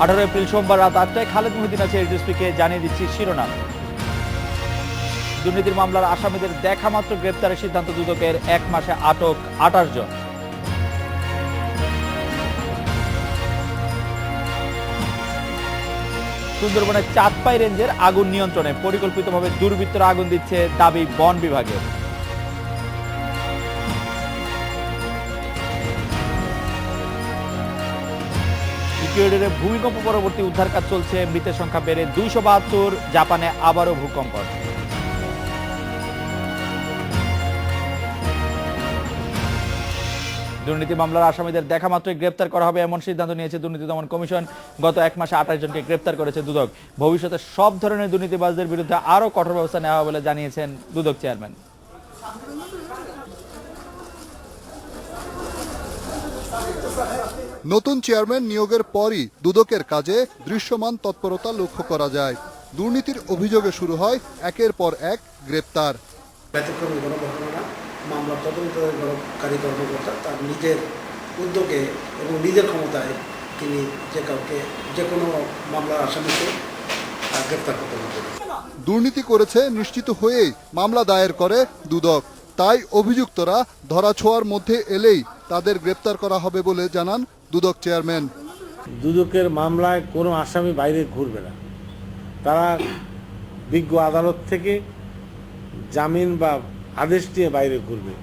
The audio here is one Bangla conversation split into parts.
18 এপ্রিল সোমবার রাত 8টায় খালেদ মহিউদ্দিন আছে এডিএসপিকে জানিয়ে দিচ্ছি শিরোনাম। দুর্নীতির মামলার আসামিদের দেখা মাত্র গ্রেপ্তারের সিদ্ধান্ত দুদকের, 1 মাসে আটক 28 জন। সুন্দরবনের চাঁদপাই রেঞ্জের আগুন নিয়ন্ত্রণে, পরিকল্পিতভাবে দুর্বৃত্তরা আগুন দিচ্ছে দাবি বন বিভাগের। ইকুয়েডরে ভূমিকম্প পরবর্তী উদ্ধার কাজ চলছে, মৃতের সংখ্যা বেড়ে 272, জাপানে আবারও ভূকম্প। দুর্নীতি মামলার আসামিদের দেখা মাত্রই গ্রেপ্তার করা হবে এমন সিদ্ধান্ত নিয়েছে দুর্নীতি দমন কমিশন। গত 1 মাসে 28 জনকে গ্রেপ্তার করেছে দুদক। ভবিষ্যতে সব ধরনের দুর্নীতিবাজদের বিরুদ্ধে আরও কঠোর ব্যবস্থা নেওয়া হবে বলে জানিয়েছেন দুদক চেয়ারম্যান। নতুন চেয়ারম্যান নিয়োগের পরই দুদকের কাজে দৃশ্যমান তৎপরতা লক্ষ্য করা যায়। দুর্নীতির অভিযোগে শুরু হয় একের পর এক গ্রেপ্তার। ব্যতিক্রমী কোনো ঘটনা না, মামলা তদন্তকারী কর্মকর্তা তার নিজের উদ্যোগে এবং নিজের ক্ষমতায় তিনি যে কোনো মামলার আসামিকে গ্রেপ্তার করতে পারবেন। দুর্নীতি করেছে নিশ্চিত হয়েই মামলা দায়ের করে দুদক। তাই অভিযুক্তরা ধরাছোঁয়ার মধ্যে এলেই তাদের গ্রেপ্তার করা হবে বলে জানান দুদক চেয়ারম্যান। দুদকের মামলায় কোনো আসামি বাইরে ঘুরবে না, তারা বিজ্ঞ আদালত থেকে জামিন বা আদেশ নিয়ে বাইরে ঘুরবে।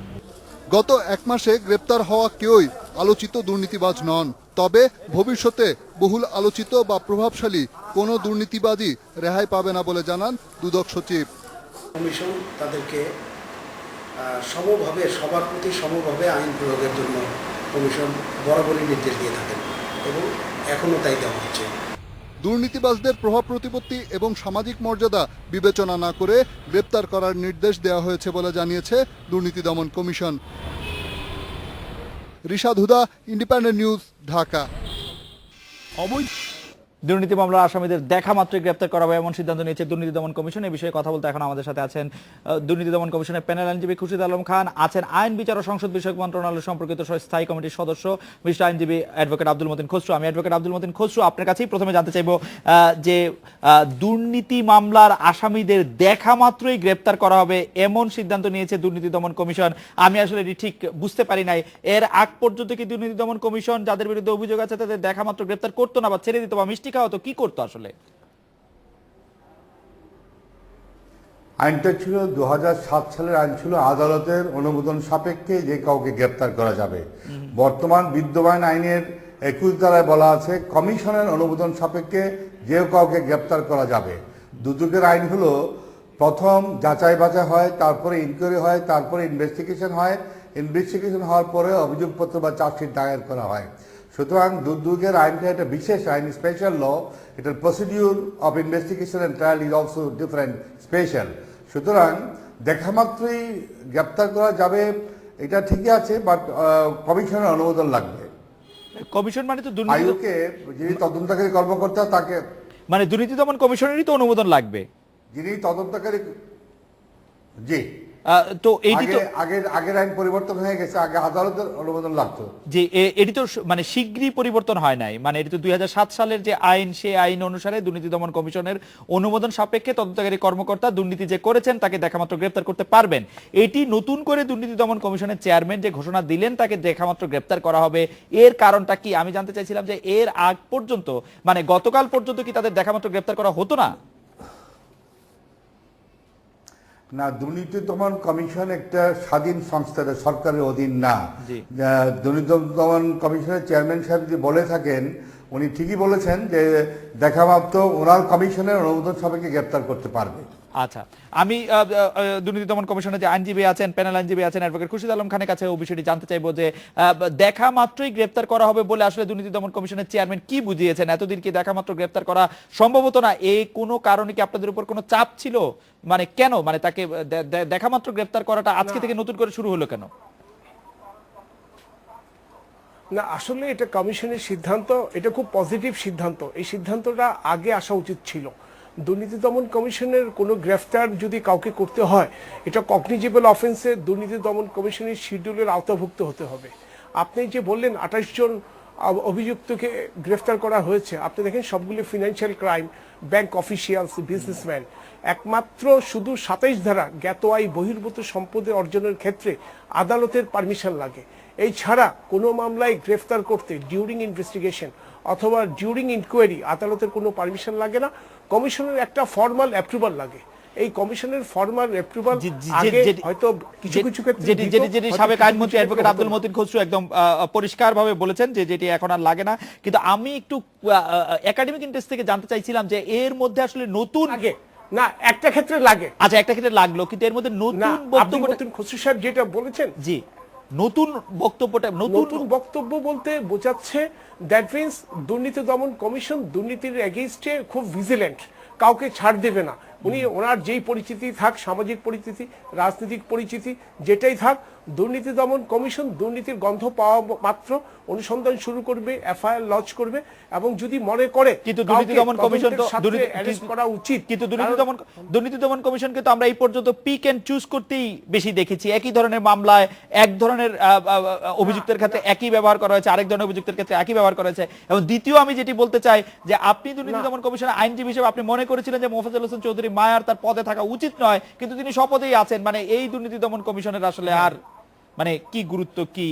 গত 1 মাসে গ্রেপ্তার হওয়া কেউই আলোচিত দুর্নীতিবাজ নন। তবে ভবিষ্যতে বহুল আলোচিত বা প্রভাবশালী কোনো দুর্নীতিবাজই রেহাই পাবে না বলে জানান দুদক সচিব। কমিশন তাদেরকে সবার প্রতি সমভাবে আইন প্রয়োগের জন্য কমিশন বরাবরই নির্দেশ দিয়ে থাকেন এবং এখনও তাই দেওয়া হচ্ছে। দুর্নীতিবাজদের প্রভাব প্রতিপত্তি এবং সামাজিক মর্যাদা বিবেচনা না করে গ্রেপ্তার করার নির্দেশ দেওয়া হয়েছে বলে জানিয়েছে দুর্নীতি দমন কমিশন। রিশাদ হুদা, ইন্ডিপেন্ডেন্ট নিউজ, ঢাকা। দুর্নীতি মামলার আসামিদের দেখা মাত্রই গ্রেপ্তার করা হবে এমন সিদ্ধান্ত নিয়েছে দুর্নীতি দমন কমিশন। এই বিষয়ে কথা বলতে এখন আমাদের সাথে আছেন দুর্নীতি দমন কমিশনের প্যানেল আইনজীবী খুরশিদ আলম খান, আছেন আইন বিচার ও সংসদ বিষয়ক মন্ত্রণালয় সম্পর্কিত স্থায়ী কমিটির সদস্য বিশিষ্ট আইনজীবী অ্যাডভোকেট আব্দুল মতিন খসরু। আমি অ্যাডভোকেট আব্দুল মতিন খসরু, আপনার কাছেই প্রথমে জানতে চাইব যে দুর্নীতি মামলার আসামিদের দেখা মাত্রই গ্রেপ্তার করা হবে এমন সিদ্ধান্ত নিয়েছে দুর্নীতি দমন কমিশন। আমি আসলে ঠিক বুঝতে পারি নাই, এর আগ পর্যন্ত কি দুর্নীতি দমন কমিশন যাদের বিরুদ্ধে অভিযোগ আছে তাদের দেখা মাত্র গ্রেপ্তার করতো না, বা ছেড়ে দিত, বা মিষ্টি খাওয়াতো, কি করতো আসলে? আইনটা ছিল 2007 সালের আইন, ছিল আদালতের অনুমোদন সাপেক্ষে যে কাউকে গ্রেপ্তার করা যাবে। বর্তমান বিদ্যমান আইনের 21 ধারায় বলা আছে কমিশনের অনুমোদন সাপেক্ষে যে কাউকে গ্রেপ্তার করা যাবে। দুদকের আইন হলো প্রথম যাচাই বাছাই হয়, তারপরে ইনকোয়ারি হয়, তারপরে ইনভেস্টিগেশন হয়, ইনভেস্টিগেশন হওয়ার পরে অভিযোগপত্র বা চার্জশিট দায়ের করা হয়। সুতরাং দুদকের আইনটা একটা বিশেষ আইন, স্পেশাল ল। এটার procedure of investigation and trial is also different, special. সুতরাং দেখা মাত্রই গ্রেপ্তার করা যাবে এটা ঠিকই আছে, বাট কমিশনের অনুমোদন লাগবে। কমিশন মানে তো আয়োকে যিনি তদন্তকারী কর্মকর্তা তাকে, মানে দুর্নীতি দমন কমিশনেরই তো অনুমোদন লাগবে। যিনি তদন্তকারী, জি, তো এইটি তো আগের আইন পরিবর্তন হয়ে গেছে, আগে আদালতের অনুমোদন লাগতো। যে এটি তো মানে শীঘ্রই পরিবর্তন হয় নাই, মানে এটি তো 2007 সালের যে আইন, সেই আইন অনুসারে দুর্নীতি দমন কমিশনের অনুমোদন সাপেক্ষে তদন্তকারী কর্মকর্তা দুর্নীতি যে করেছেন তাকে দেখামাত্র গ্রেপ্তার করতে পারবেন। এটি নতুন করে দুর্নীতি দমন কমিশনের চেয়ারম্যান যে ঘোষণা দিলেন তাকে দেখামাত্র গ্রেপ্তার করা হবে, এর কারণটা কি? আমি জানতে চাইছিলাম যে এর আগ পর্যন্ত, মানে গতকাল পর্যন্ত কি তাদের দেখামাত্র গ্রেপ্তার করা হতো না? না, দুর্নীতি দমন কমিশন একটা স্বাধীন সংস্থা, সরকারের অধীন না। দুর্নীতি দমন কমিশনের চেয়ারম্যান সাহেব যদি বলে থাকেন, উনি ঠিকই বলেছেন যে দেখা মাত্র ওনার কমিশনের অনুমোদন সাপেক্ষে গ্রেপ্তার করতে পারবে। আচ্ছা, আমি দুর্নীতি দমন কমিশনের যে আইনজীবী আছেন, প্যানেল আইনজীবী আছেন অ্যাডভোকেট খুরশিদ আলম খানের কাছে ও বিষয়টি জানতে চাইবো যে দেখা মাত্রই গ্রেপ্তার করা হবে বলে আসলে দুর্নীতি দমন কমিশনের চেয়ারম্যান কি বুঝিয়েছেন? এতদিন কি দেখা মাত্র গ্রেপ্তার করা সম্ভব হতো না? এই কোনো কারণে কি আপনাদের উপর কোনো চাপ ছিল? মানে কেন, মানে তাকে দেখা মাত্র গ্রেপ্তার করাটা আজকে থেকে নতুন করে শুরু হলো কেন? না, আসলে এটা কমিশনের সিদ্ধান্ত, এটা খুব পজিটিভ সিদ্ধান্ত। এই সিদ্ধান্তটা আগে আসা উচিত ছিল। দুর্নীতি দমন কমিশনের কোনো গ্রেফতার যদি কাউকে করতে হয়, এটা কগনিজেবল অফেন্সে দুর্নীতি দমন কমিশনের শিডিউলের আওতাভুক্ত হতে হবে। আপনি যে বললেন 28 জন অভিযুক্তকে গ্রেফতার করা হয়েছে, আপনি দেখেন সবগুলি financial crime, bank officials, businessman. একমাত্র শুধু 27 ধারা জ্ঞাত আয় বহির্ভূত সম্পদের অর্জনের ক্ষেত্রে আদালতের পারমিশন লাগে। এই ছাড়া কোনো মামলায় গ্রেফতার করতে ডিউরিং ইনভেস্টিগেশন অথবা ডিউরিং ইনকোয়ারি আদালতের কোনো পারমিশন লাগে না। কমিশনের একটা ফর্মাল অ্যাপ্রুভাল লাগে। এই কমিশনের ফর্মাল অ্যাপ্রুভাল আগে হয়তো কিছু কিছু ক্ষেত্রে যেটি সাবেক আইনমন্ত্রী অ্যাডভোকেট আব্দুল মতিন খসরু একদম পরিষ্কারভাবে বলেছেন যে যেটি এখন আর লাগে না। কিন্তু আমি একটু একাডেমিক ইন্টারেস্ট থেকে জানতে চাইছিলাম যে এর মধ্যে আসলে নতুন আগে না, একটা ক্ষেত্রে লাগে। আচ্ছা, একটা ক্ষেত্রে লাগলো, কিন্তু এর মধ্যে নতুন বক্তব্য খসরু সাহেব যেটা বলেছেন, জি নতুন বক্তব্যটা নতুন বক্তব্য বলতে বোঝাচ্ছে দ্যাট মিনস দুর্নীতি দমন কমিশন দুর্নীতির এগেইনস্টে খুব ভিজিল্যান্ট, কাউকে ছাড় দেবে না। উনি ওনার যেই পরিচিতি থাক, সামাজিক পরিচিতি, রাজনৈতিক পরিচিতি যেটাই থাক, দুর্নীতি দমন কমিশন দুর্নীতির গন্ধ পাওয়া মাত্র অনুসন্ধান শুরু করবে, এফআইআর লঞ্চ করবে, এবং যদি মনে করে কিন্তু দুর্নীতি দমন কমিশন তো অ্যারেস্ট করা উচিত। কিন্তু দুর্নীতি দমন কমিশনকে তো আমরা এই পর্যন্ত পিক এন্ড চুজ করতেই বেশি দেখেছি। একই ধরনের মামলায় এক ধরনের অভিযুক্তের ক্ষেত্রে একই ব্যবহার করা হয়েছে, আরেক ধরনের অভিযুক্তের ক্ষেত্রে একই ব্যবহার করা হয়েছে। এবং দ্বিতীয় আমি যেটি বলতে চাই যে আপনি দুর্নীতি দমন কমিশনের আইনজীবী হিসেবে আপনি মনে করেছিলেন যে মোফাজ্জল হোসেন চৌধুরী মায়ার তার পদে থাকা উচিত নয়, কিন্তু তিনি শপথেই আছেন। মানে এই দুর্নীতি দমন কমিশনের আসলে আর মানে কি গুরুত্ব, কি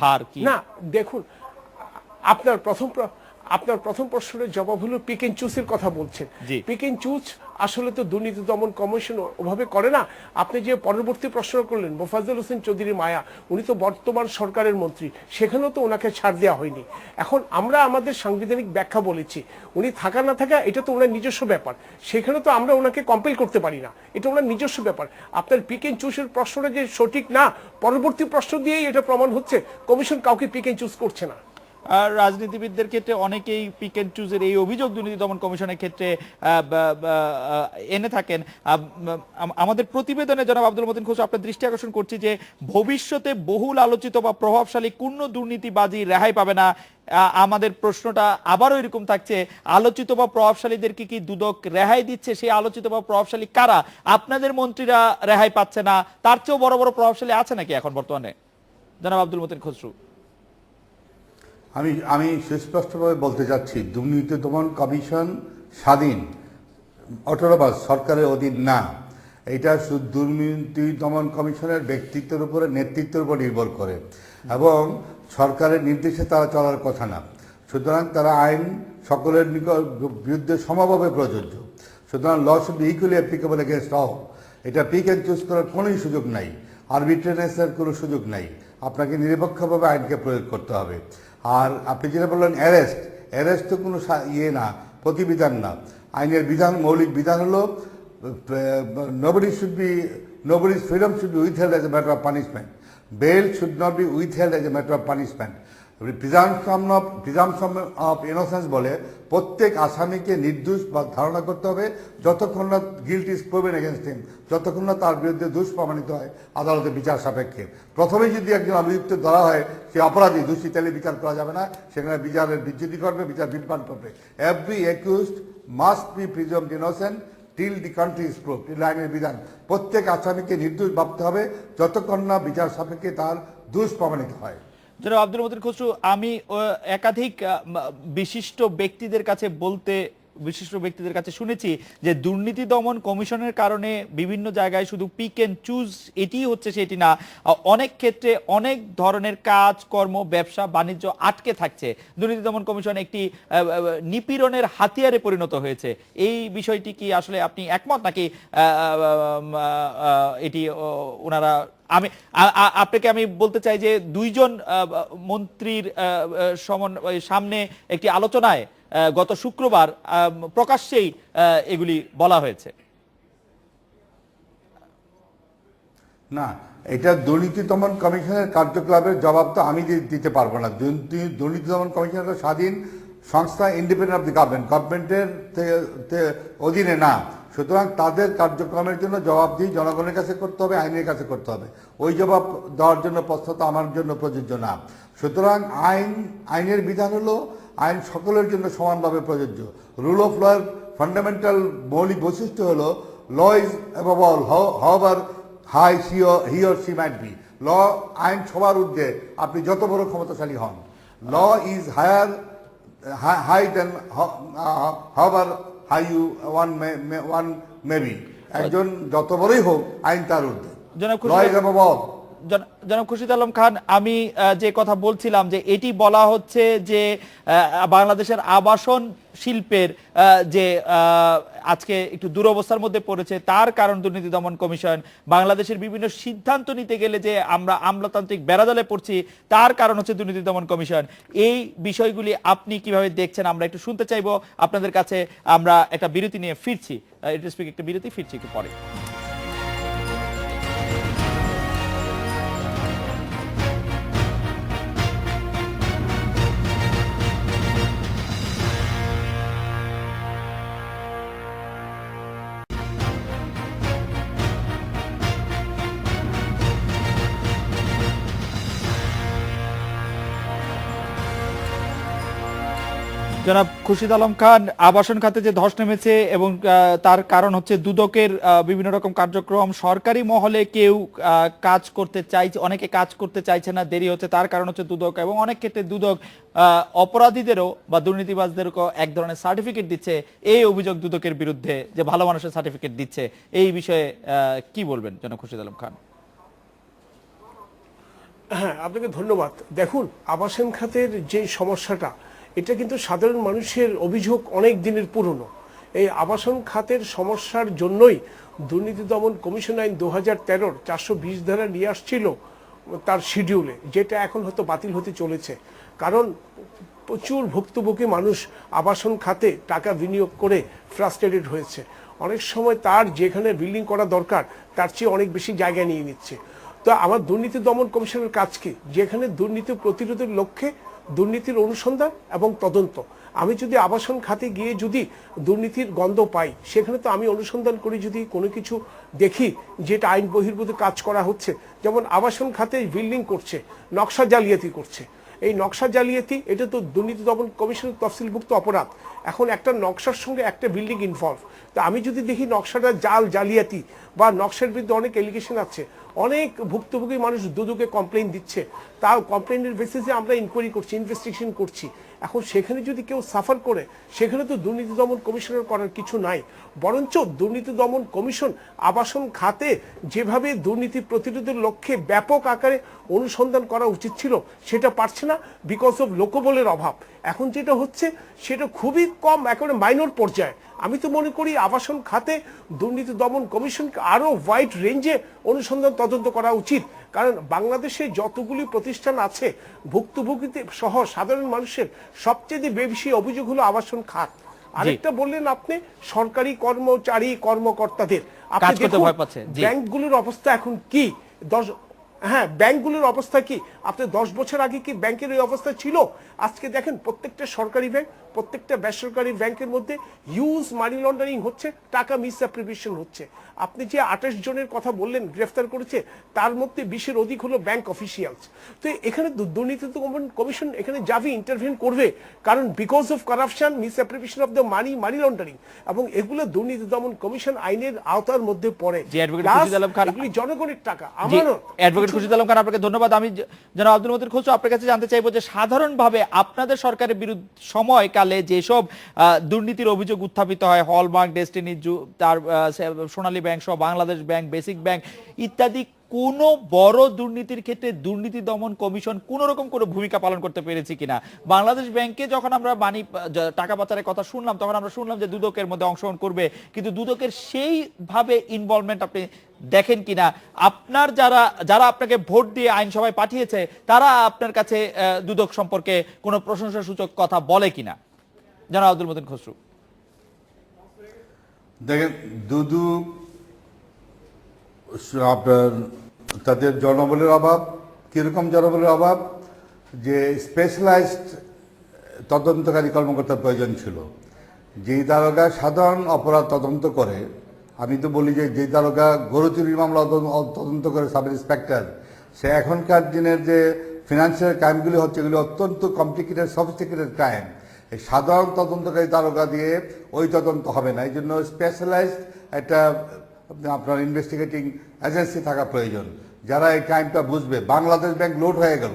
ভার কি? না দেখুন, আপনার প্রথম প্রশ্নের জবাব হলো পিক এন্ড চুজের কথা বলছেন। পিক এন্ড চুজ আসলে তো দুর্নীতি দমন কমিশন ওভাবে করে না। আপনি যে পরবর্তী প্রশ্ন করলেন মোফাজ্জল হোসেন চৌধুরী মায়া, উনি তো বর্তমান সরকারের মন্ত্রী, সেখানেও তো ওনাকে ছাড় দেওয়া হয়নি। এখন আমরা আমাদের সাংবিধানিক ব্যাখ্যা বলেছি, উনি থাকা না থাকা এটা তো ওনার নিজস্ব ব্যাপার, সেখানে তো আমরা ওনাকে কম্পেল করতে পারি না, এটা ওনার নিজস্ব ব্যাপার। আপনার পিক এন্ড চুজের প্রশ্নটা যে সঠিক না, পরবর্তী প্রশ্ন দিয়েই এটা প্রমাণ হচ্ছে কমিশন কাউকে পিক এন্ড চুজ করছে না। আর রাজনীতিবিদদের ক্ষেত্রে অনেকেই পিক এন্ড চুজের এই অভিযোগ দুর্নীতি দমন কমিশনের ক্ষেত্রে এনে থাকেন। আমাদের প্রতিবেদনে জনাব আব্দুল মতিন খসরু আপনার দৃষ্টি আকর্ষণ করছি যে ভবিষ্যতে বহুল আলোচিত বা প্রভাবশালী কোন দুর্নীতিবাজি রেহাই পাবে না। আমাদের প্রশ্নটা আবারও এরকম থাকছে, আলোচিত বা প্রভাবশালীদেরকে কি দুদক রেহাই দিচ্ছে? সেই আলোচিত বা প্রভাবশালী কারা? আপনাদের মন্ত্রীরা রেহাই পাচ্ছে না, তার চেয়েও বড় বড় প্রভাবশালী আছে নাকি এখন বর্তমানে? জনাব আব্দুল মতিন খসরু। আমি সুস্পষ্টভাবে বলতে চাচ্ছি, দুর্নীতি দমন কমিশন স্বাধীন, অটোনমাস, সরকারের অধীন না। এটা শুধু দুর্নীতি দমন কমিশনের ব্যক্তিত্বের উপরে, নেতৃত্বের উপর নির্ভর করে এবং সরকারের নির্দেশে তারা চলার কথা না। সুতরাং তারা আইন সকলের বিরুদ্ধে সমভাবে প্রযোজ্য। সুতরাং law should be equally applicable against all. এটা পিক অ্যান্ড চুজ করার কোনোই সুযোগ নাই, আরবিট্রারিনেসের কোনো সুযোগ নাই। আপনাকে নিরপেক্ষভাবে আইনকে প্রয়োগ করতে হবে। আর আপনি যেটা বললেন অ্যারেস্ট তো কোনো না, প্রতিবিধান না। আইনের বিধান, মৌলিক বিধান হলো nobody's freedom should be withheld as a matter of punishment. Bail should not be withheld as a matter of punishment. Presumption of innocence বলে প্রত্যেক আসামিকে নির্দোষ বা ধারণা করতে হবে যতক্ষণ না guilt is proven against him, যতক্ষণ না তার বিরুদ্ধে দোষ প্রমাণিত হয় আদালতে বিচার সাপেক্ষে। প্রথমেই যদি একজন অভিযুক্ত ধরা হয় সে অপরাধী, দোষী, তাহলে বিচার করা যাবে না, সেখানে বিচারের বিচ্যুতি করবে, বিচার বিলম্ব করবে। Every accused must be presumed innocent till the contrary is proved. এই আইনের বিধান, প্রত্যেক আসামিকে নির্দোষ ভাবতে হবে যতক্ষণ না বিচার সাপেক্ষে তার দোষ প্রমাণিত হয়। জনাব আব্দুল মতিন খসরু, আমি একাধিক বিশিষ্ট ব্যক্তিদের কাছে শুনেছি যে দুর্নীতি দমন কমিশনের কারণে বিভিন্ন জায়গায় শুধু পিক এন্ড চুজ এটি হচ্ছে সেটি না, অনেক ক্ষেত্রে অনেক ধরনের কাজ কর্ম, ব্যবসা বাণিজ্য আটকে থাকছে। দুর্নীতি দমন কমিশন একটি নিপীড়নের হাতিয়ারে পরিণত হয়েছে। এই বিষয়টি কি আসলে আপনি একমত, নাকি এটি ওনারা আপনাকে আমি বলতে চাই যে দুইজন মন্ত্রীর সামনে একটি আলোচনায় গত শুক্রবার প্রকাশ্যেই এগুলি বলা হয়েছে। না, এটা দুর্নীতি দমন কমিশনের কার্যকলাপের জবাব তো আমি দিতে পারবো না। দুর্নীতি দমন কমিশনের স্বাধীন সংস্থা, ইন্ডিপেন্ডেন্ট অফ দি গভর্নমেন্টের অধীনে না। সুতরাং তাদের কার্যক্রমের জন্য জবাবদিহি জনগণের কাছে করতে হবে, আইনের কাছে করতে হবে। ওই জবাব দেওয়ার জন্য প্রস্তুত আমার জন্য প্রযোজ্য না। সুতরাং আইনের বিধান হলো আইন সকলের জন্য সমানভাবে প্রযোজ্য। রুল অফ ল এর ফান্ডামেন্টাল মৌলিক বৈশিষ্ট্য হলো law is above all, however high he or she might be. Law, আইন সবার ঊর্ধ্বে, আপনি যত বড় ক্ষমতাশালী হন। Law is higher, high than however high you one may be. একজন যত বড়ই হোক আইন তার ঊর্ধ্বে। জনাব Law is above all. জনাব খুরশিদ আলম খান, আমি যে কথা বলছিলাম যে এটি বলা হচ্ছে যে বাংলাদেশের আবাসন শিল্পের যে আজকে একটু দুরবস্থার মধ্যে পড়েছে তার কারণ দুর্নীতি দমন কমিশন, বাংলাদেশের বিভিন্ন সিদ্ধান্ত নিতে গেলে যে আমরা আমলাতান্ত্রিক বেড়াজালে পড়ছি তার কারণ হচ্ছে দুর্নীতি দমন কমিশন। এই বিষয়গুলি আপনি কিভাবে দেখছেন আমরা একটু শুনতে চাইবো আপনাদের কাছে। আমরা একটা বিরতি নিয়ে ফিরছি, একটা বিরতি ফিরছি একটু পরে। জনাব খুরশিদ আলম খান, আবাসন খাতে যে ধস নেমেছে এবং তার কারণ হচ্ছে দুদকের বিভিন্ন রকম কার্যক্রম, সরকারি মহলে কেউ কাজ করতে চাইছে, অনেকে কাজ করতে চাইছে না, দেরি হচ্ছে, তার কারণ হচ্ছে দুদক, এবং অনেক ক্ষেত্রে দুদক অপরাধীদেরও বা দুর্নীতিবাজদেরও এক ধরনের সার্টিফিকেট দিচ্ছে, এই অভিযোগ দুদকের বিরুদ্ধে যে ভালো মানুষের সার্টিফিকেট দিচ্ছে। এই বিষয়ে কি বলবেন জনাব খুরশিদ আলম খান? হ্যাঁ, আপনাকে ধন্যবাদ। দেখুন, আবাসন খাতের যে সমস্যাটা, এটা কিন্তু সাধারণ মানুষের অভিযোগ অনেক দিনের পুরনো। এই আবাসন খাতের সমস্যার জন্যই দুর্নীতি দমন কমিশন আইন 2013 420 ধারা নিয়ে আসছিল তার শিডিউলে, যেটা এখন হয়তো বাতিল হতে চলেছে। কারণ প্রচুর ভুক্তভোগী মানুষ আবাসন খাতে টাকা বিনিয়োগ করে ফ্রাস্ট্রেটেড হয়েছে। অনেক সময় তার যেখানে বিল্ডিং করা দরকার তার চেয়ে অনেক বেশি জায়গা নিয়ে নিচ্ছে। তো আমার দুর্নীতি দমন কমিশনের কাজ কি? যেখানে দুর্নীতি প্রতিরোধের লক্ষ্যে দুর্নীতির অনুসন্ধান এবং তদন্ত। আমি যদি আবাসন খাতে গিয়ে যদি দুর্নীতির গন্ধ পাই, সেখানে তো আমি অনুসন্ধান করি, যদি কোনো কিছু দেখি যেটা আইন বহির্ভূত কাজ করা হচ্ছে, যেমন আবাসন খাতে বিল্ডিং করছে, নকশা জালিয়াতি করছে, এই নকশা জালিয়াতি এটা তো দুর্নীতি দমন কমিশনের তফসিলভুক্ত অপরাধ। এখন একটা নকশার সঙ্গে একটা বিল্ডিং ইনভলভ, তো আমি যদি দেখি নকশাটা জালিয়াতি বা নকশার বিরুদ্ধে অনেক এলিগেশন আছে, অনেক ভুক্তভোগী মানুষ দুদকে কমপ্লেইন দিচ্ছে, তাও কমপ্লেইনের বেসিসে আমরা ইনকোয়ারি করছি, ইনভেস্টিগেশন করছি। এখন সেখানে যদি কেউ সাফার করে, সেখানে তো দুর্নীতি দমন কমিশনের করার কিছু নাই। বরঞ্চ দুর্নীতি দমন কমিশন আবাসন খাতে যেভাবে দুর্নীতি প্রতিরোধের লক্ষ্যে ব্যাপক আকারে অনুসন্ধান করা উচিত ছিল, সেটা পারছে না বিকজ অফ লোকবলের অভাব। এখন যেটা হচ্ছে সেটা খুবই কম, একেবারে মাইনর পর্যায়ে। আমি তো মনে করি আবাসন খাতে দুর্নীতি দমন কমিশনকে আরো ওয়াইড রেঞ্জে অনুসন্ধান তদন্ত করা উচিত। কারণ বাংলাদেশে যতগুলি প্রতিষ্ঠান আছে, ভুক্তভোগীতে সহ সাধারণ মানুষের সবচেয়ে বেশি অভিযোগ হলো আবাসন খাত। আরেকটা বললেন আপনি সরকারি কর্মচারী কর্মকর্তাদের, আপনি দেখুন ব্যাংকগুলোর অবস্থা এখন কি। ব্যাংকগুলোর অবস্থা কি? আপনি 10 বছর আগে কি ব্যাংকের এই অবস্থা ছিল? আজকে দেখেন প্রত্যেকটা সরকারি ব্যাংক, প্রত্যেকটা বেসরকারি ব্যাংকের মধ্যে হিউজ মানি লন্ডারিং হচ্ছে, টাকা মিসঅ্যাপ্রিভিয়েশন হচ্ছে। আপনি যে 28 জনের কথা বললেন গ্রেফতার করেছে, তার মধ্যে 20-এর অধিক হলো ব্যাংক অফিসিয়ালস। তো এখানে দুর্নীতি দমন কমিশন এখানে যাবে, ইন্টারভেন করবে, কারণ because of corruption, misappropriation of the money laundering, এবং এগুলো দুর্নীতি দমন কমিশন আইনের আওতার মধ্যে পড়ে। এগুলি জনগণের টাকা, আমানত। অ্যাডভোকেট খুরশিদ আলম খান, আপনাকে ধন্যবাদ। আমি জনাব আব্দুল মতিন খসরু আপনার কাছে জানতে চাইবো যে সাধারণভাবে আপনাদের সরকারের বিরুদ্ধে সময়কালে যেসব দুর্নীতির অভিযোগ উত্থাপিত হয়, হলমার্ক, ডেস্টিনি, তার সোনালী ব্যাংক সহ বাংলাদেশ ব্যাংক, বেসিক ব্যাংক ইত্যাদি, কোন বড় দুর্নীতির ক্ষেত্রে দুর্নীতি দমন কমিশন কোন রকম কোনো ভূমিকা পালন করতে পেরেছে কিনা? বাংলাদেশ ব্যাংকে যখন আমরা টাকা পাচারের কথা শুনলাম, তখন আমরা শুনলাম যে দুদকের মধ্যে অংশগ্রহণ করবে, কিন্তু দুদকের সেইভাবে ইনভলভমেন্ট আপনি দেখেন কিনা? আপনার যারা আপনাকে ভোট দিয়ে আইনসভায় পাঠিয়েছে, তারা আপনার কাছে দুদক সম্পর্কে কোনো প্রশংসাসূচক কথা বলে কিনা? জনাব আব্দুল মতিন খসরু। দেখেন, দুদক আপনার তাদের জনবলের অভাব। কিরকম জনবলের অভাব? যে স্পেশালাইজড তদন্তকারী কর্মকর্তার প্রয়োজন ছিল। যেই দারোগা সাধারণ অপরাধ তদন্ত করে, আমি তো বলি যে দারোগা গরু চুরির মামলা তদন্ত করে সাব ইন্সপেক্টর, সে এখনকার দিনের যে ফিনান্সিয়াল ক্রাইমগুলি হচ্ছে, এগুলি অত্যন্ত কমপ্লিকেটেড, সফিস্টিকেটেড ক্রাইম। এই সাধারণ তদন্তকারী দারোগা দিয়ে ওই তদন্ত হবে না। এই জন্য স্পেশালাইজড একটা আপনার ইনভেস্টিগেটিং এজেন্সি থাকা প্রয়োজন, যারা এই ক্রাইমটা বুঝবে। বাংলাদেশ ব্যাংক লোড হয়ে গেল,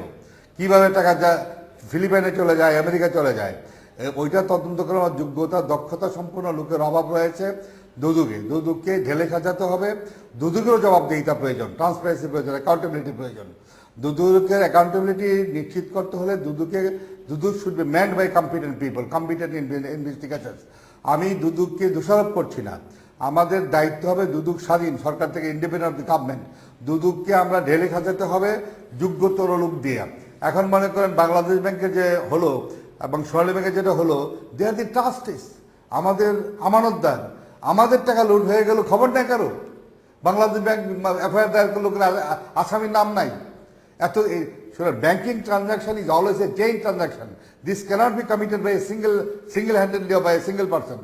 কিভাবে টাকা ফিলিপাইনে চলে যায়, আমেরিকা চলে যায়। ওইটা তদন্ত করার যোগ্যতা দক্ষতা সম্পন্ন লোকের অভাব রয়েছে। দুদককে ঢেলে সাজাতে হবে, দুদকেরও জবাবদিহিতা প্রয়োজন, ট্রান্সপারেন্সি প্রয়োজন, অ্যাকাউন্টেবিলিটি প্রয়োজন। দুদকের অ্যাকাউন্টেবিলিটি নিশ্চিত করতে হলে Dudak should be manned by competent people, competent investigations. আমি দুদককে দোষারোপ করছি না, আমাদের দায়িত্ব হবে দুদক স্বাধীন, সরকার থেকে ইন্ডিপেন্ডেন্ট অফ দি গভর্নমেন্ট। দুদককে আমরা ঢেলে সাজাতে হবে যোগ্যতর লোক দিয়ে। এখন মনে করেন বাংলাদেশ ব্যাংকের যে হলো এবং সোনালী ব্যাংকের যেটা হলো, দে আর দি ট্রাস্টিস, আমাদের আমানতদার, আমাদের টাকা লুট হয়ে গেল, খবর নেই কারো। বাংলাদেশ ব্যাংক এফআইআর দায়ের করলো, আসামির নাম নাই। এত banking transaction is always a chain transaction, this cannot be committed by single handedly by a single person.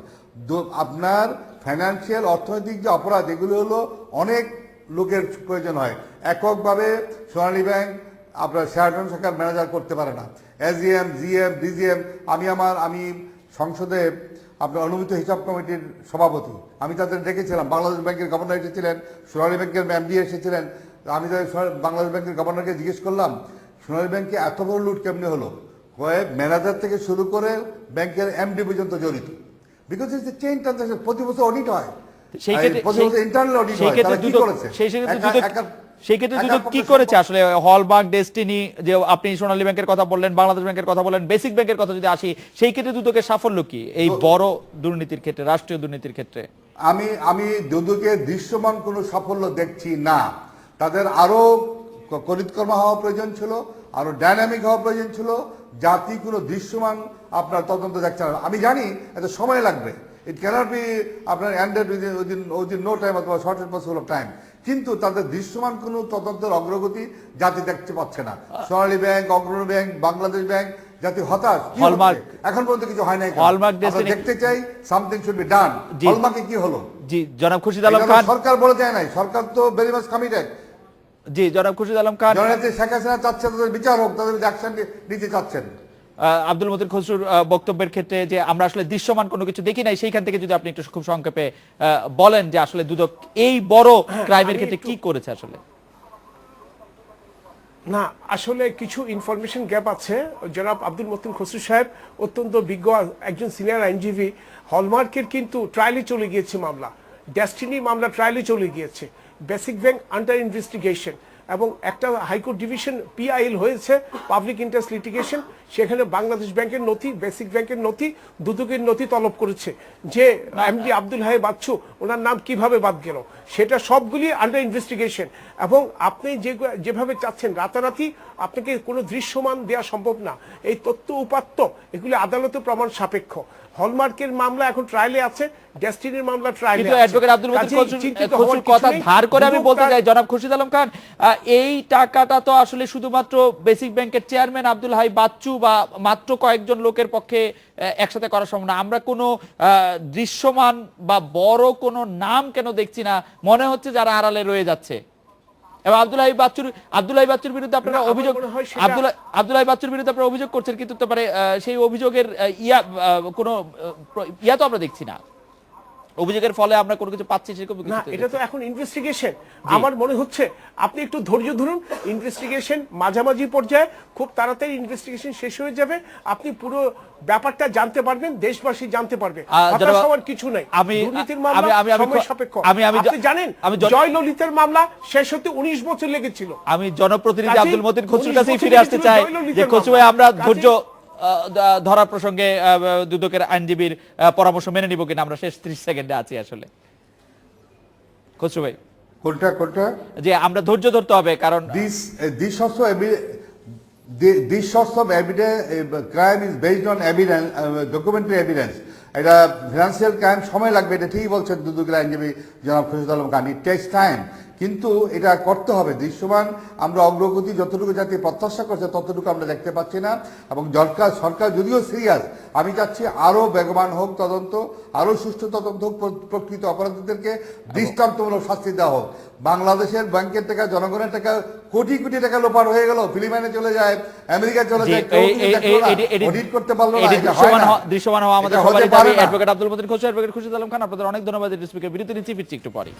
আপনার ফাইন্যান্সিয়াল অর্থনৈতিক যে অপরাধ, এগুলো হলো অনেক লোকের প্রয়োজন হয়। এককভাবে সোনালী ব্যাংক আপনার শেয়ারটন শাখার ম্যানেজার করতে পারে না। এসজিএম, জিএম, ডিজিএম, আমি সংসদে আপনার অনুমিত হিসাব কমিটির সভাপতি, আমি তাদের ডেকেছিলাম। বাংলাদেশ ব্যাংকের গভর্নর এসেছিলেন, সোনালী ব্যাংকের এমডি এসেছিলেন। আমি তাদের বাংলাদেশ ব্যাংকের গভর্নরকে জিজ্ঞেস করলাম, সোনালী ব্যাংকে এত বড় লুট কেমনি হলো? কয়েক ম্যানেজার থেকে শুরু করে ব্যাংকের এমডি পর্যন্ত জড়িত। Because it's a chain transaction, প্রতি বছর অডিট হয়, প্রতি বছর ইন্টারনাল অডিট হয়। তারা কি করেছে? সেই ক্ষেত্রে দুদক কি করেছে আসলে? হলমার্ক, ডেস্টিনি, যে আপনি সোনালী ব্যাংকের কথা বললেন, বাংলাদেশ ব্যাংকের কথা বললেন, বেসিক ব্যাংকের কথা যদি আসি, সেই ক্ষেত্রে দুদকের সাফল্য কি এই বড় দুর্নীতির ক্ষেত্রে, রাষ্ট্রীয় দুর্নীতির ক্ষেত্রে? আমি দুদকের দৃশ্যমান কোনো সাফল্য দেখছি না। তাদের আরো করিতকর্মা হওয়া প্রয়োজন ছিল, আরো ডাইনামিক হওয়া প্রয়োজন ছিল। জাতি কোনো দৃশ্যমান আপনার তদন্ত দেখছে না। আমি জানি এত সময় লাগবে, ইট ক্যানট বি আপনার এন্ডেড উইদিন নো টাইম অথবা শর্টেস্ট পসিবল অফ টাইম, কিন্তু তাদের দৃশ্যমান কোনো তদন্তের অগ্রগতি জাতি দেখতে পাচ্ছে না। সোনালী ব্যাংক, অগ্রণী ব্যাংক, বাংলাদেশ ব্যাংক, জাতি হতাশ। হলমার্ক এখন পর্যন্ত কিছু হয় নাই। হলমার্ক দেখতে চাই সামথিং শুড বি ডান। হলমার্কে কি হলো? জি জনাব খুরশিদ আলম খান। সরকার বলে যায় নাই, সরকার তো ভেরি মাচ কমিটেড। জি জনাব খুরশিদ আলম খান। জননেত্রী শেখ হাসিনা চাচ্ছে তাদের বিচার হোক, তাদের অ্যাকশন নিতে চাচ্ছেন। আব্দুল মতিন খসরুর বক্তব্যের ক্ষেত্রে যে আমরা আসলে দৃশ্যমান কোনো কিছু দেখি নাই, সেইখান থেকে যদি আপনি একটু খুব সংক্ষেপে বলেন যে আসলে দুদক এই বড় ক্রাইমের ক্ষেত্রে কি করেছে আসলে? না, আসলে কিছু ইনফরমেশন গ্যাপ আছে। জনাব আব্দুল মতিন খসরু সাহেব অত্যন্ত বিজ্ঞ একজন সিনিয়র আইনজীবী। হলমার্কের কিন্তু ট্রায়ালে চলে গিয়েছে মামলা, ডেস্টিনি মামলা ট্রায়ালে চলে গিয়েছে, বেসিক ব্যাংক আন্ডার ইনভেস্টিগেশন, এবং একটা হাইকোর্ট ডিভিশন পিআইএল হয়েছে, পাবলিক ইন্টারেস্ট লিটিগেশন। সেখানে বাংলাদেশ ব্যাংকের নথি, বেসিক ব্যাংকের নথি, দুদকের নথি তলব করেছে যে এমডি আব্দুল হাই বাচ্চু, ওনার নাম কিভাবে বাদ গেল, সেটা সবগুলি আন্ডার ইনভেস্টিগেশন। এবং আপনি যেভাবে চাচ্ছেন রাতারাতি আপনাকে কোনো দৃশ্যমান দেওয়া সম্ভব না। এই তথ্য উপাত্ত এগুলি আদালতে প্রমাণ সাপেক্ষ। হলমার্কের মামলা এখন ট্রায়ালে আছে, ডেস্টিনির মামলা ট্রায়ালে আছে। কিন্তু অ্যাডভোকেট আব্দুল মতিন খসরুর কথা ধার করে আমি বলতে চাই জনাব খুরশিদ আলম খান, এই টাকাটা তো আসলে শুধুমাত্র বেসিক ব্যাংকের চেয়ারম্যান আব্দুল হাই বাচ্চু বা মাত্র কয়েকজন লোকের পক্ষে একসাথে করা সম্ভব না। আমরা কোনো দৃশ্যমান বা বড় কোনো নাম কেন দেখছি না? মনে হচ্ছে যারা আড়ালে রয়ে যাচ্ছে। এবং আব্দুল হাই বাচ্চুর বিরুদ্ধে আপনারা অভিযোগ, আব্দুল হাই বাচ্চুর বিরুদ্ধে আপনারা অভিযোগ করছেন, কিন্তু তো পারে সেই অভিযোগের কোনো ইয়া তো আমরা দেখছি না। অভিযোগের ফলে আমরা কোনো কিছু পাচ্ছি সেরকম না। এটা তো এখন ইনভেস্টিগেশন। আমার মনে হচ্ছে আপনি একটু ধৈর্য ধরুন, ইনভেস্টিগেশন মাঝামাঝি পর্যায়ে খুব তাড়াতাড়ি ইনভেস্টিগেশন শেষ হয়ে যাবে, আপনি পুরো ব্যাপারটা জানতে পারবেন, দেশবাসী জানতে পারবে। হতাশ হওয়ার কিছু নাই। দুর্নীতির মামলা সময় সাপেক্ষ। আপনি জানেন জয়ললিতার মামলা শেষ হতে 19 বছর লেগেছিল। আমি জনপ্রতিনিধি আব্দুল মতিন খসরুর কাছেই ফিরে আসতে চাই যে খসরু ভাই, আমরা ধৈর্য ধরার প্রসঙ্গে দুদকের আইনজীবীর পরামর্শ মেনে নিব কিনা, আমরা শেষ 30 সেকেন্ডে আছি আসলে। খসরু ভাই, কোনটা যে আমরা ধৈর্য ধরতে হবে, কারণ this source of evidence, crime is based on evidence, documentary evidence. এটা ফিনান্সিয়াল ক্রাইম সময় লাগবে, এটা ঠিকই বলছেন দুদকের আইনজীবী জনাব খুরশিদ আলম খান। ইট টেকস টাইম, কিন্তু এটা করতে হবে দৃশ্যমান। আমরা অগ্রগতি যতটুকু জাতি প্রত্যাশা করছে ততটুকু আমরা দেখতে পাচ্ছি না। এবং সরকার যদিও সিরিয়াস, আমি চাচ্ছি আরো বেগবান হোক তদন্ত, আরো সুষ্ঠু তদন্ত হোক, প্রকৃত অপরাধীদেরকে দৃষ্টান্তমূলক শাস্তি দেওয়া হোক। কেন্দ্রীয় ব্যাংকের টাকা, জনগণের টাকা, কোটি কোটি টাকা লোপাট হয়ে গেল, ফিলিপাইনে চলে যায়, আমেরিকা চলে যায়, অডিট করতে পারলো না। দৃশ্যমান হওয়া আমাদের সবারই দাবি। অ্যাডভোকেট আব্দুল মতিন খসরু, অ্যাডভোকেট খুরশিদ আলম খান, আপনাদের অনেক ধন্যবাদ। স্পিকার বিরতি নিচ্ছি, ফিরছি একটু পরে।